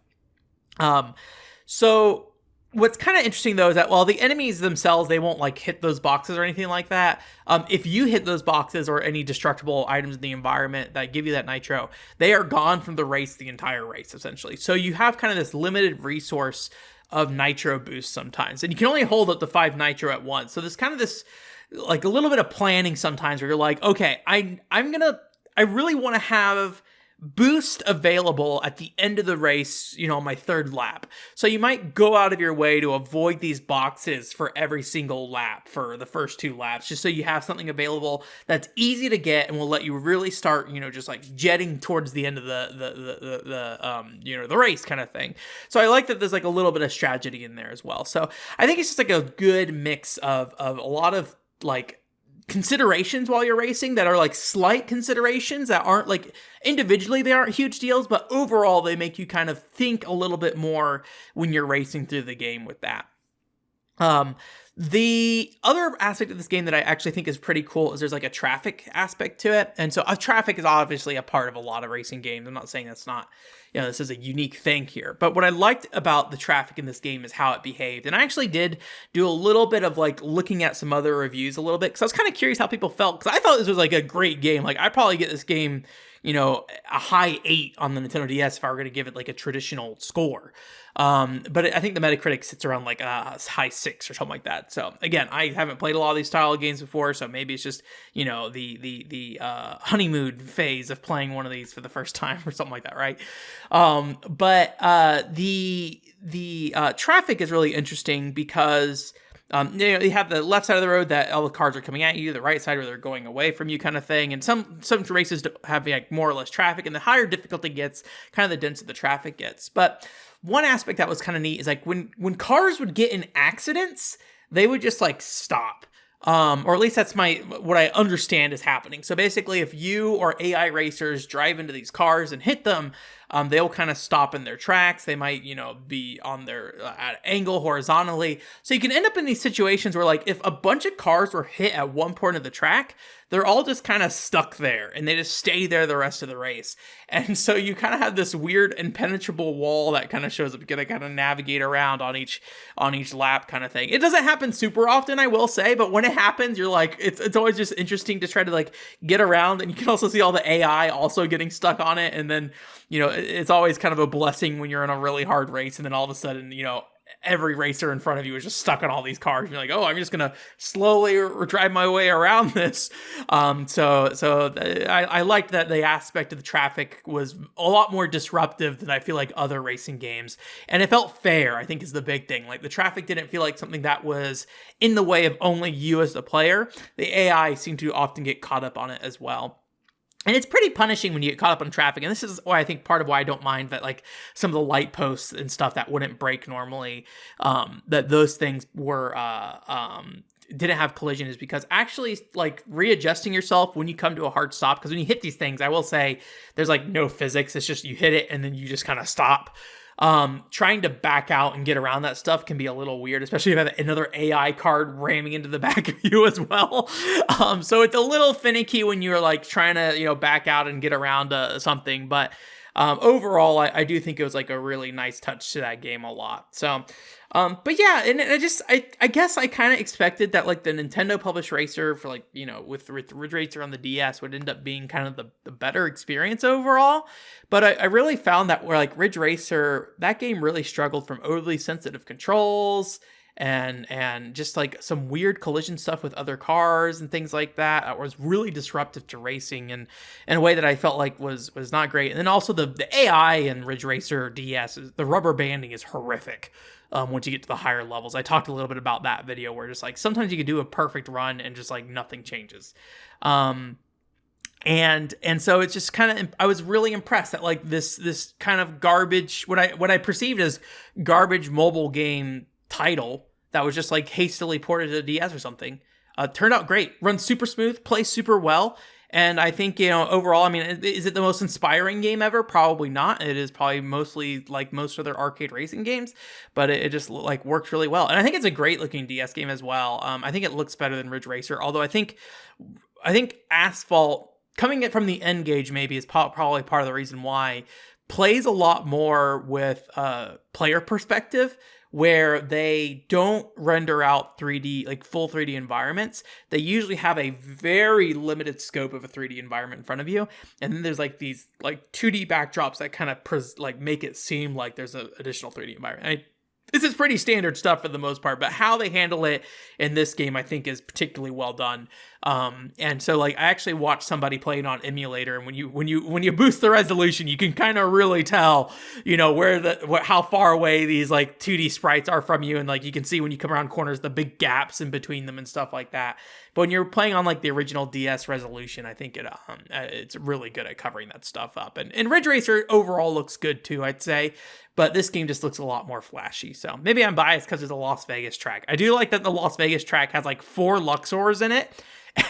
So what's kind of interesting though is that while the enemies themselves, they won't like hit those boxes or anything like that. If you hit those boxes or any destructible items in the environment that give you that nitro, they are gone from the race, the entire race essentially. So you have kind of this limited resource of nitro boost sometimes, and you can only hold up to 5 nitro at once. So there's kind of this like a little bit of planning sometimes where you're like, okay, I really want to have boost available at the end of the race, you know, on my 3rd lap. So you might go out of your way to avoid these boxes for every single lap for the first 2 laps, just so you have something available that's easy to get and will let you really start, you know, just like jetting towards the end of the race kind of thing. So I like that there's like a little bit of strategy in there as well. So I think it's just like a good mix of a lot of like considerations while you're racing that are like slight considerations that aren't like individually they aren't huge deals, but overall they make you kind of think a little bit more when you're racing through the game with that. The other aspect of this game that I actually think is pretty cool is there's like a traffic aspect to it. And so traffic is obviously a part of a lot of racing games. I'm not saying that's not, you know, this is a unique thing here. But what I liked about the traffic in this game is how it behaved. And I actually did do a little bit of like looking at some other reviews a little bit because I was kind of curious how people felt, because I thought this was like a great game. Like I'd probably get this game, you know, a high 8 on the Nintendo DS if I were going to give it like a traditional score. But I think the Metacritic sits around like a high 6 or something like that. So again, I haven't played a lot of these style of games before, so maybe it's just, you know, the honeymoon phase of playing one of these for the first time or something like that, right? But the traffic is really interesting because you know, you have the left side of the road that all the cars are coming at you, the right side where they're going away from you kind of thing. And some races have like more or less traffic, and the higher difficulty gets, kind of the denser the traffic gets. But one aspect that was kind of neat is like when cars would get in accidents, they would just like stop. Or at least that's what I understand is happening. So basically if you or AI racers drive into these cars and hit them, they'll kind of stop in their tracks. They might, be on their at an angle horizontally. So you can end up in these situations where, like, if a bunch of cars were hit at one point of the track, they're all just kind of stuck there and they just stay there the rest of the race. And so you kind of have this weird impenetrable wall that kind of shows up. You gotta kind of navigate around on each lap kind of thing. It doesn't happen super often, I will say, but when it happens, you're like, it's always just interesting to try to like get around. And you can also see all the AI also getting stuck on it. And then, it's always kind of a blessing when you're in a really hard race and then all of a sudden, every racer in front of you is just stuck on all these cars. And you're like, oh, I'm just gonna slowly drive my way around this. So I liked that the aspect of the traffic was a lot more disruptive than I feel like other racing games, and it felt fair, I think, is the big thing. Like, the traffic didn't feel like something that was in the way of only you as the player. The AI seemed to often get caught up on it as well. And it's pretty punishing when you get caught up on traffic. And this is why I think part of why I don't mind that, like, some of the light posts and stuff that wouldn't break normally, that those things were, didn't have collision, is because actually, like, readjusting yourself when you come to a hard stop, because when you hit these things, I will say there's like no physics. It's just you hit it and then you just kind of stop. Trying to back out and get around that stuff can be a little weird, especially if you have another AI card ramming into the back of you as well. So it's a little finicky when you're like trying to, back out and get around something. But overall, I do think it was like a really nice touch to that game a lot. So, but yeah, and I guess I kind of expected that, like, the Nintendo published racer for, like, with Ridge Racer on the DS would end up being kind of the better experience overall. But I really found that, where, like, Ridge Racer, that game really struggled from overly sensitive controls and just like some weird collision stuff with other cars and things like that was really disruptive to racing and in a way that I felt like was not great. And then also the AI in Ridge Racer DS, the rubber banding is horrific. Once you get to the higher levels, I talked a little bit about that video where just like sometimes you could do a perfect run and just like nothing changes. And so it's just kind of, I was really impressed that, like, this kind of garbage, what I perceived as garbage mobile game title that was just like hastily ported to the DS or something, turned out great, runs super smooth, plays super well. And I think, overall, I mean, is it the most inspiring game ever? Probably not. It is probably mostly like most other arcade racing games, but it just like works really well. And I think it's a great looking DS game as well. I think it looks better than Ridge Racer, although I think Asphalt, coming it from the N gauge maybe, is probably part of the reason why, plays a lot more with player perspective, where they don't render out 3D, like full 3D environments. They usually have a very limited scope of a 3D environment in front of you. And then there's like these like 2D backdrops that kind of make it seem like there's an additional 3D environment. This is pretty standard stuff for the most part, but how they handle it in this game, I think, is particularly well done. And so, like, I actually watched somebody play it on emulator, and when you boost the resolution, you can kind of really tell, how far away these like 2D sprites are from you, and like you can see when you come around corners the big gaps in between them and stuff like that. But when you're playing on like the original DS resolution, I think it's really good at covering that stuff up. And Ridge Racer overall looks good too, I'd say. But this game just looks a lot more flashy. So maybe I'm biased because there's a Las Vegas track. I do like that the Las Vegas track has like 4 Luxors in it.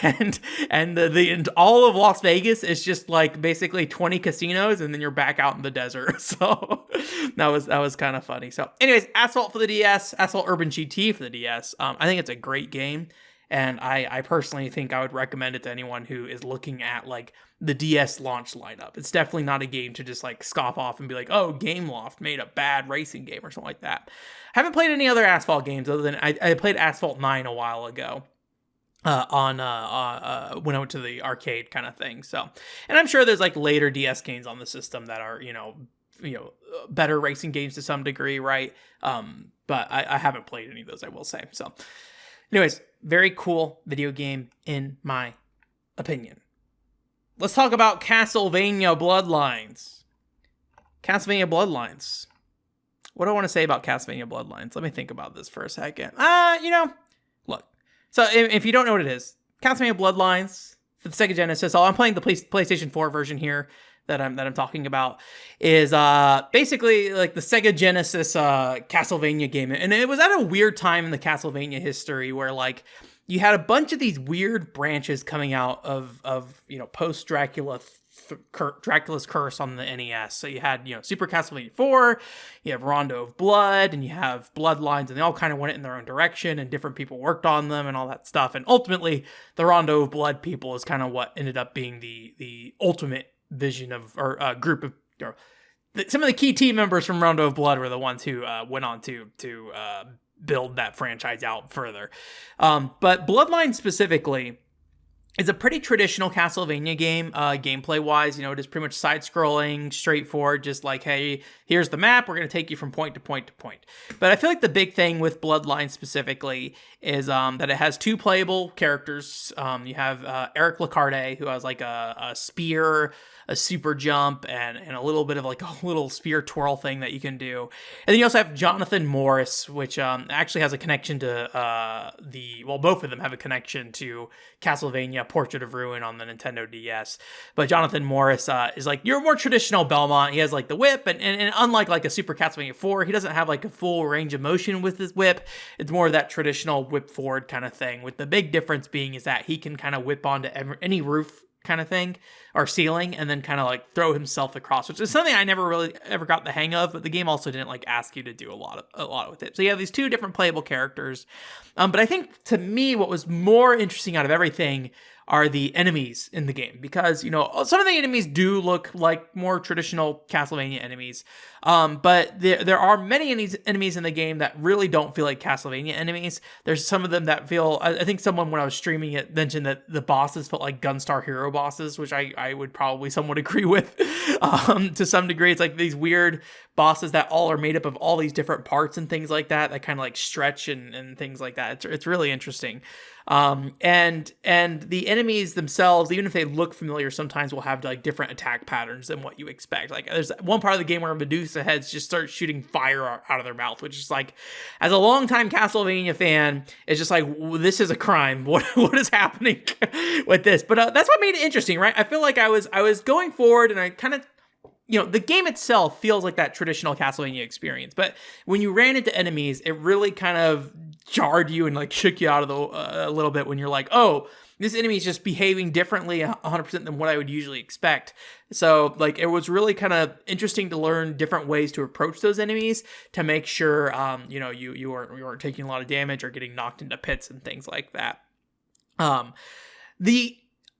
And all of Las Vegas is just like basically 20 casinos, and then you're back out in the desert. So that was kind of funny. So anyways, Asphalt for the DS, Asphalt Urban GT for the DS. I think it's a great game. And I personally think I would recommend it to anyone who is looking at like the DS launch lineup. It's definitely not a game to just like scoff off and be like, oh, Gameloft made a bad racing game or something like that. I haven't played any other Asphalt games other than I played Asphalt 9 a while ago. When I went to the arcade kind of thing. So, and I'm sure there's like later DS games on the system that are, better racing games to some degree, right? But I haven't played any of those, I will say. So anyways, very cool video game in my opinion. Let's talk about Castlevania Bloodlines. Castlevania Bloodlines. What do I want to say about Castlevania Bloodlines? Let me think about this for a second. Look. So if you don't know what it is, Castlevania Bloodlines for the Sega Genesis, I'm playing the PlayStation 4 version here that I'm talking about, is basically like the Sega Genesis Castlevania game. And it was at a weird time in the Castlevania history where like you had a bunch of these weird branches coming out of post-Dracula Dracula's Curse on the NES. So you had, Super Castlevania 4, you have Rondo of Blood, and you have Bloodlines, and they all kind of went in their own direction, and different people worked on them and all that stuff. And ultimately, the Rondo of Blood people is kind of what ended up being the ultimate vision of, or group of, some of the key team members from Rondo of Blood were the ones who went on to build that franchise out further. But Bloodlines specifically is a pretty traditional Castlevania game, gameplay-wise. It is pretty much side-scrolling, straightforward, just like, hey, here's the map, we're going to take you from point to point to point. But I feel like the big thing with Bloodlines specifically is that it has 2 playable characters. You have Eric Lacarde, who has like a spear, a super jump, and a little bit of like a little spear twirl thing that you can do. And then you also have Jonathan Morris, which actually has a connection to both of them have a connection to Castlevania Portrait of Ruin on the Nintendo DS. But Jonathan Morris is like your more traditional Belmont. He has like the whip, and unlike like a Super Castlevania 4, he doesn't have like a full range of motion with his whip. It's more of that traditional whip forward kind of thing, with the big difference being is that he can kind of whip onto any roof kind of thing or ceiling and then kind of like throw himself across, which is something I never really ever got the hang of, but the game also didn't like ask you to do a lot with it. So you have these 2 different playable characters. But I think to me, what was more interesting out of everything are the enemies in the game, because, some of the enemies do look like more traditional Castlevania enemies. But there are many enemies in the game that really don't feel like Castlevania enemies. There's some of them that feel, I think someone when I was streaming it mentioned that the bosses felt like Gunstar Hero bosses, which I would probably somewhat agree with to some degree. It's like these weird bosses that all are made up of all these different parts and things like that kind of like stretch and things like that. It's really interesting. And the enemies themselves, even if they look familiar, sometimes will have like different attack patterns than what you expect. Like there's one part of the game where Medusa heads just start shooting fire out of their mouth, which is like, as a longtime Castlevania fan, it's just like, this is a crime. What is happening with this? But that's what made it interesting, right? I feel like I was going forward, and I kind of, the game itself feels like that traditional Castlevania experience, but when you ran into enemies, it really kind of jarred you and like shook you out of a little bit when you're like, oh, this enemy is just behaving differently 100% than what I would usually expect. So like, it was really kind of interesting to learn different ways to approach those enemies to make sure, you weren't taking a lot of damage or getting knocked into pits and things like that.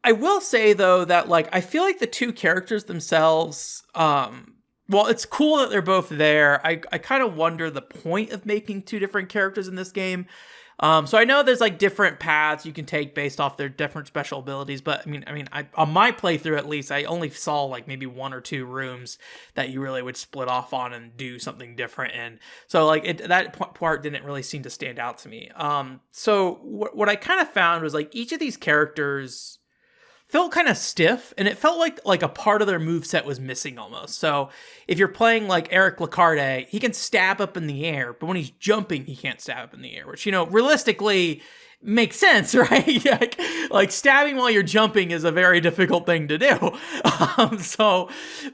I will say, though, that, like, I feel like the 2 characters themselves, well, it's cool that they're both there. I kind of wonder the point of making 2 different characters in this game. So I know there's, like, different paths you can take based off their different special abilities, but, I on my playthrough, at least, I only saw, like, maybe 1 or 2 rooms that you really would split off on and do something different in. So, like, that part didn't really seem to stand out to me. So what I kind of found was, like, each of these characters felt kind of stiff, and it felt like a part of their moveset was missing almost. So if you're playing like Eric Lacarde, he can stab up in the air, but when he's jumping, he can't stab up in the air, which, realistically makes sense, right? like stabbing while you're jumping is a very difficult thing to do.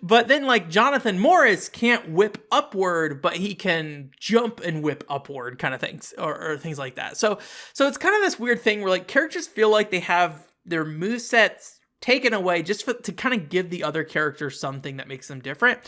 But then like Jonathan Morris can't whip upward, but he can jump and whip upward kind of things, or things like that. So it's kind of this weird thing where like characters feel like they have their movesets taken away just to kind of give the other characters something that makes them different.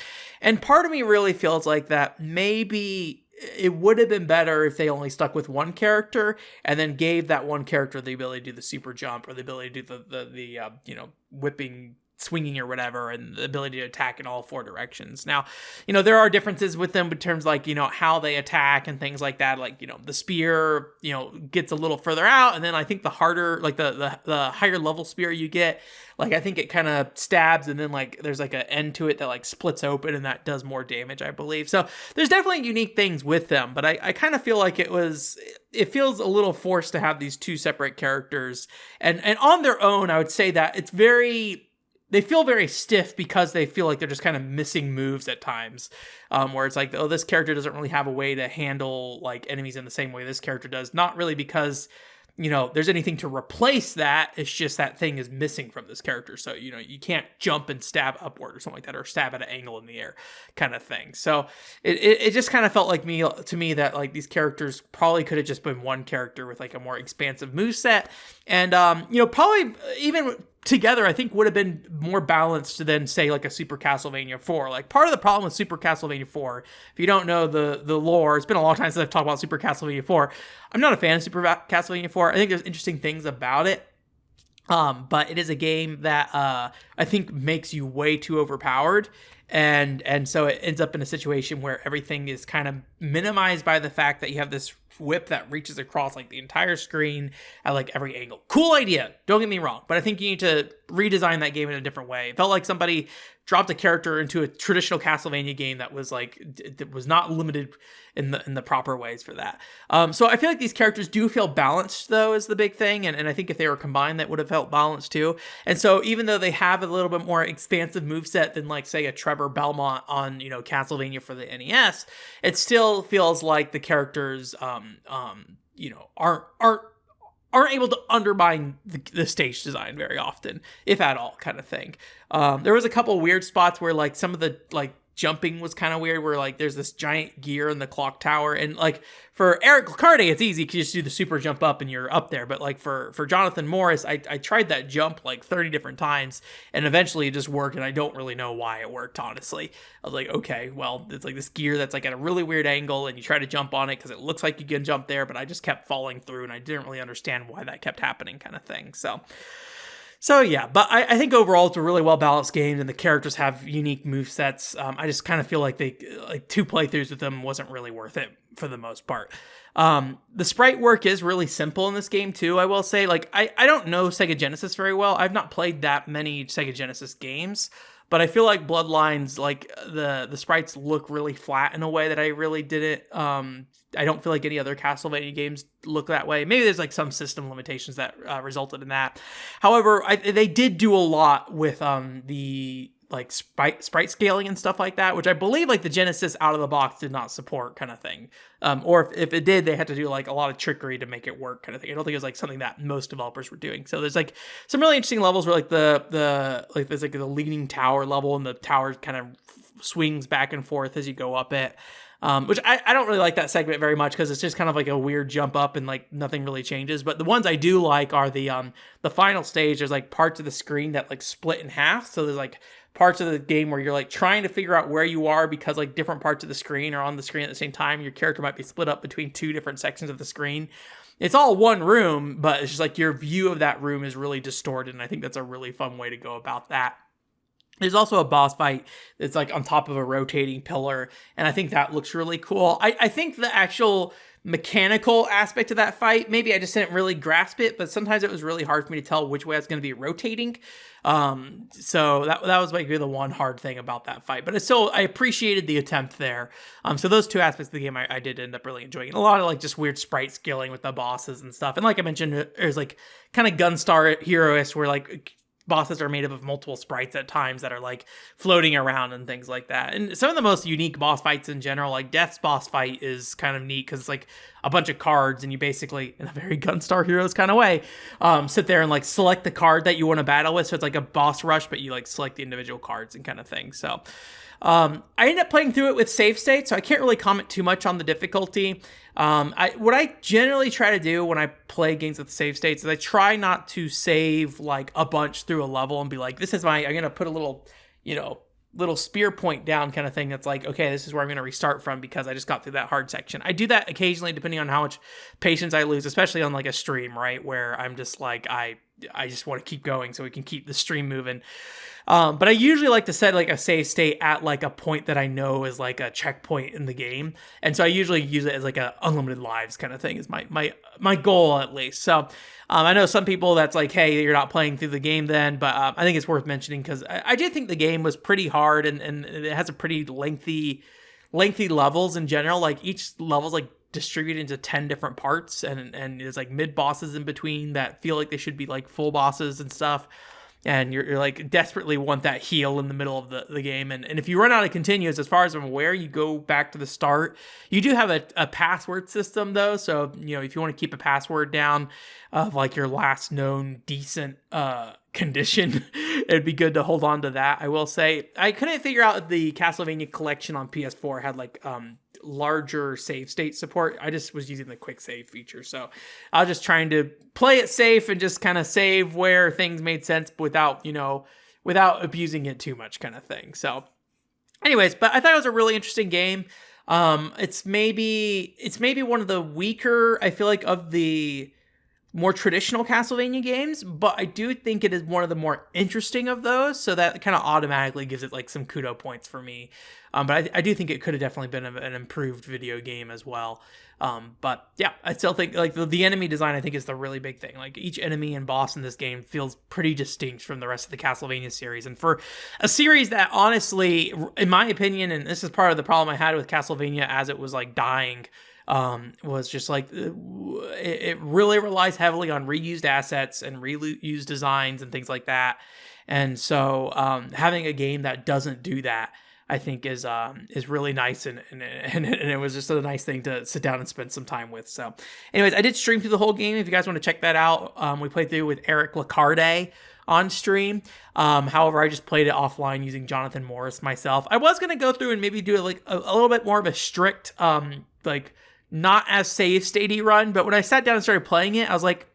And part of me really feels like that maybe it would have been better if they only stuck with one character and then gave that one character the ability to do the super jump, or the ability to do the whipping, swinging or whatever, and the ability to attack in all 4 directions. Now, there are differences with them in terms like, how they attack and things like that. Like, the spear, gets a little further out. And then I think the harder, like the higher level spear you get, like, I think it kind of stabs, and then like there's like an end to it that like splits open, and that does more damage, I believe. So there's definitely unique things with them, but I kind of feel like it feels a little forced to have these 2 separate characters. And on their own, I would say that they feel very stiff because they feel like they're just kind of missing moves at times, where it's like, oh, this character doesn't really have a way to handle like enemies in the same way this character does. Not really because, there's anything to replace that. It's just that thing is missing from this character. So, you can't jump and stab upward or something like that, or stab at an angle in the air kind of thing. So it just kind of felt like to me that like these characters probably could have just been one character with like a more expansive moveset. And, probably even together, I think would have been more balanced than say like a Super Castlevania 4. Like part of the problem with Super Castlevania 4, if you don't know the lore, it's been a long time since I've talked about Super Castlevania 4. I'm not a fan of Super Castlevania 4. I think there's interesting things about it. But it is a game that I think makes you way too overpowered. And so it ends up in a situation where everything is kind of minimized by the fact that you have this whip that reaches across like the entire screen at like every angle. Cool idea, don't get me wrong, but I think you need to redesign that game in a different way. It felt like somebody dropped a character into a traditional Castlevania game that was like it was not limited in the proper ways for that. So I feel like these characters do feel balanced though, is the big thing, and I think if they were combined that would have felt balanced too. And so even though they have a little bit more expansive moveset than like say a Trevor Belmont on Castlevania for the NES, it still feels like the characters aren't able to undermine the stage design very often, if at all, kind of thing. There was a couple weird spots where like some of the like jumping was kind of weird, where like there's this giant gear in the clock tower, and like for Eric Lacarde it's easy because you just do the super jump up and you're up there, but like for Jonathan Morris, I tried that jump like 30 different times and eventually it just worked, and I don't really know why it worked, honestly. I was like, okay, well, it's like this gear that's like at a really weird angle and you try to jump on it because it looks like you can jump there, but I just kept falling through and I didn't really understand why that kept happening, kind of thing. So yeah, but I think overall it's a really well-balanced game, and the characters have unique movesets. I just kind of feel like two playthroughs with them wasn't really worth it for the most part. The sprite work is really simple in this game too, I will say. Like, I don't know Sega Genesis very well. I've not played that many Sega Genesis games, but I feel like Bloodlines, like the sprites look really flat in a way that I really didn't. I don't feel like any other Castlevania games look that way. Maybe there's like some system limitations that resulted in that. However, they did do a lot with the like sprite scaling and stuff like that, which I believe like the Genesis out of the box did not support, kind of thing. Or if it did, they had to do like a lot of trickery to make it work, kind of thing. I don't think it was like something that most developers were doing. So there's like some really interesting levels where like there's like the leaning tower level, and the tower kind of swings back and forth as you go up it. Which I don't really like that segment very much because it's just kind of like a weird jump up and like nothing really changes. But the ones I do like are the final stage. There's like parts of the screen that like split in half. So there's like parts of the game where you're like trying to figure out where you are because like different parts of the screen are on the screen at the same time. Your character might be split up between two different sections of the screen. It's all one room, but it's just like your view of that room is really distorted. And I think that's a really fun way to go about that. There's also a boss fight that's like on top of a rotating pillar, and I think that looks really cool. I think the actual mechanical aspect of that fight, maybe I just didn't really grasp it, but sometimes it was really hard for me to tell which way I was going to be rotating. So that was maybe the one hard thing about that fight, but I appreciated the attempt there. So those two aspects of the game I did end up really enjoying. A lot of like just weird sprite scaling with the bosses and stuff. And like I mentioned, there's like kind of Gunstar Heroes where like bosses are made up of multiple sprites at times that are like floating around and things like that. And some of the most unique boss fights in general, like Death's boss fight is kind of neat because it's like a bunch of cards and you basically, in a very Gunstar Heroes kind of way, sit there and like select the card that you want to battle with. So it's like a boss rush, but you like select the individual cards and kind of thing. So I ended up playing through it with save state, so I can't really comment too much on the difficulty. What I generally try to do when I play games with save states is I try not to save like a bunch through a level and be like, I'm going to put a little, little spear point down kind of thing that's like, okay, this is where I'm going to restart from because I just got through that hard section. I do that occasionally depending on how much patience I lose, especially on like a stream, right, where I'm just like, I just want to keep going so we can keep the stream moving. But I usually like to set like a save state at like a point that I know is like a checkpoint in the game. And so I usually use it as like a unlimited lives kind of thing is my goal at least. So I know some people that's like, hey, you're not playing through the game then, but I think it's worth mentioning because I do think the game was pretty hard and it has a pretty lengthy levels in general. Like each level's like distributed into 10 different parts and there's like mid bosses in between that feel like they should be like full bosses and stuff. And you're like desperately want that heal in the middle of the game. And if you run out of continues, as far as I'm aware, you go back to the start. You do have a password system though. So, if you want to keep a password down of like your last known decent condition, it'd be good to hold on to that. I will say I couldn't figure out the Castlevania collection on PS4 had like larger save state support. I just was using the quick save feature. So I was just trying to play it safe and just kind of save where things made sense without, without abusing it too much kind of thing. So anyways, but I thought it was a really interesting game. It's maybe one of the weaker, I feel like, of the more traditional Castlevania games, but I do think it is one of the more interesting of those, so that kind of automatically gives it like some kudo points for me. But I do think it could have definitely been an improved video game as well. But yeah, I still think like the enemy design, I think, is the really big thing. Like each enemy and boss in this game feels pretty distinct from the rest of the Castlevania series. And for a series that honestly, in my opinion, and this is part of the problem I had with Castlevania as it was like dying, was just like it really relies heavily on reused assets and reused designs and things like that. And so having a game that doesn't do that, I think is really nice, and it was just a nice thing to sit down and spend some time with. So anyways, I did stream through the whole game. If you guys want to check that out, we played through with Eric Lacarde on stream. However, I just played it offline using Jonathan Morris myself. I was going to go through and maybe do like a little bit more of a strict, like not as save statey run, but when I sat down and started playing it, I was like,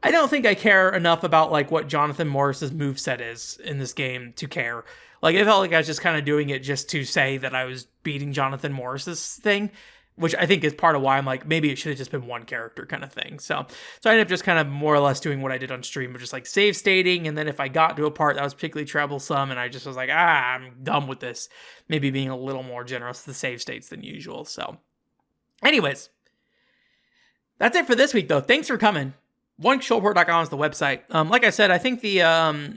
I don't think I care enough about like what Jonathan Morris's moveset is in this game to care. Like, it felt like I was just kind of doing it just to say that I was beating Jonathan Morris's thing, which I think is part of why I'm like, maybe it should have just been one character kind of thing. So I ended up just kind of more or less doing what I did on stream, but just like save stating. And then if I got to a part that was particularly troublesome and I just was like, I'm done with this, maybe being a little more generous to the save states than usual. So anyways, that's it for this week though. Thanks for coming. OneControlPort.com is the website. Like I said, I think the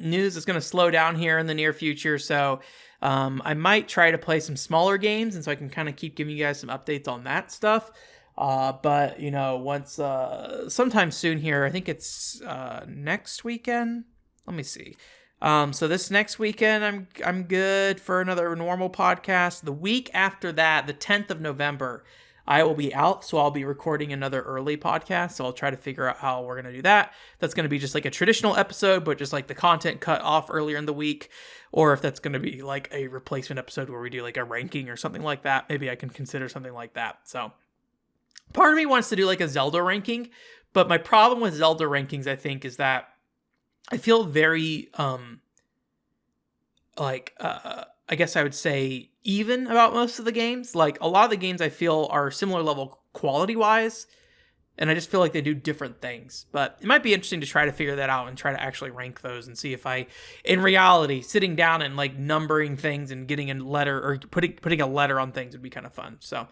news is going to slow down here in the near future, so I might try to play some smaller games, and so I can kind of keep giving you guys some updates on that stuff. But once sometime soon here, I think it's next weekend. Let me see. So this next weekend, I'm good for another normal podcast. The week after that, the 10th of November. I will be out, so I'll be recording another early podcast, so I'll try to figure out how we're going to do that. That's going to be just like a traditional episode, but just like the content cut off earlier in the week, or if that's going to be like a replacement episode where we do like a ranking or something like that, maybe I can consider something like that. So part of me wants to do like a Zelda ranking, but my problem with Zelda rankings, I think, is that I feel very, I guess I would say even about most of the games. Like a lot of the games I feel are similar level quality wise, and I just feel like they do different things. But it might be interesting to try to figure that out and try to actually rank those and see if I, in reality, sitting down and like numbering things and getting a letter or putting a letter on things would be kind of fun. So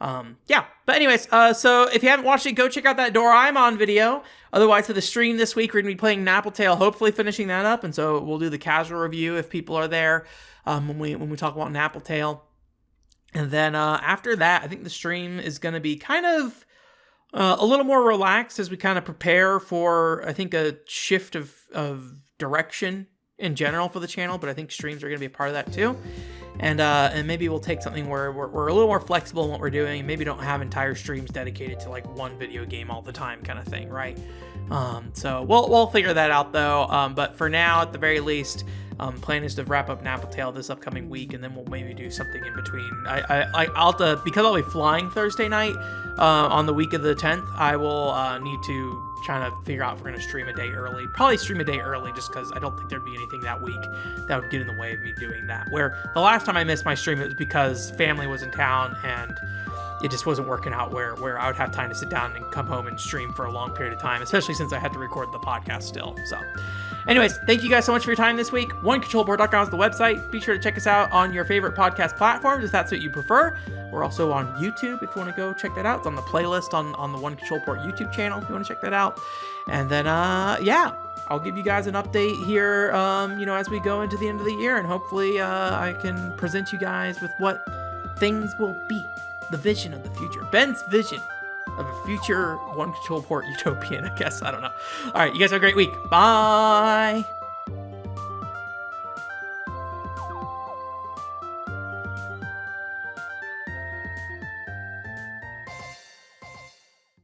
yeah, but anyways, so if you haven't watched it, go check out that Doraemon video. Otherwise, for the stream this week, we're gonna be playing Nappletail, hopefully finishing that up, and so we'll do the casual review if people are there when we talk about Nappletail. And then after that, I think the stream is gonna be kind of a little more relaxed as we kind of prepare for, I think, a shift of direction in general for the channel, but I think streams are gonna be a part of that too. And maybe we'll take something where we're a little more flexible in what we're doing. Maybe don't have entire streams dedicated to like one video game all the time kind of thing, right? So we'll figure that out though. But for now, at the very least, plan is to wrap up Nappletail this upcoming week, and then we'll maybe do something in between. I'll have to, because I'll be flying Thursday night on the week of the 10th. I will need to try to figure out if we're going to stream a day early. Probably stream a day early, just because I don't think there'd be anything that week that would get in the way of me doing that. Where the last time I missed my stream, it was because family was in town and it just wasn't working out where I would have time to sit down and come home and stream for a long period of time, especially since I had to record the podcast still. So anyways, thank you guys so much for your time this week. OneControlPort.com is the website. Be sure to check us out on your favorite podcast platforms if that's what you prefer. We're also on YouTube if you want to go check that out. It's on the playlist on the One Control Port YouTube channel if you want to check that out. And then, yeah, I'll give you guys an update here, as we go into the end of the year. And hopefully I can present you guys with what things will be. The vision of the future. Ben's vision of a future One Control Port utopian, I guess. I don't know. All right, you guys have a great week. Bye.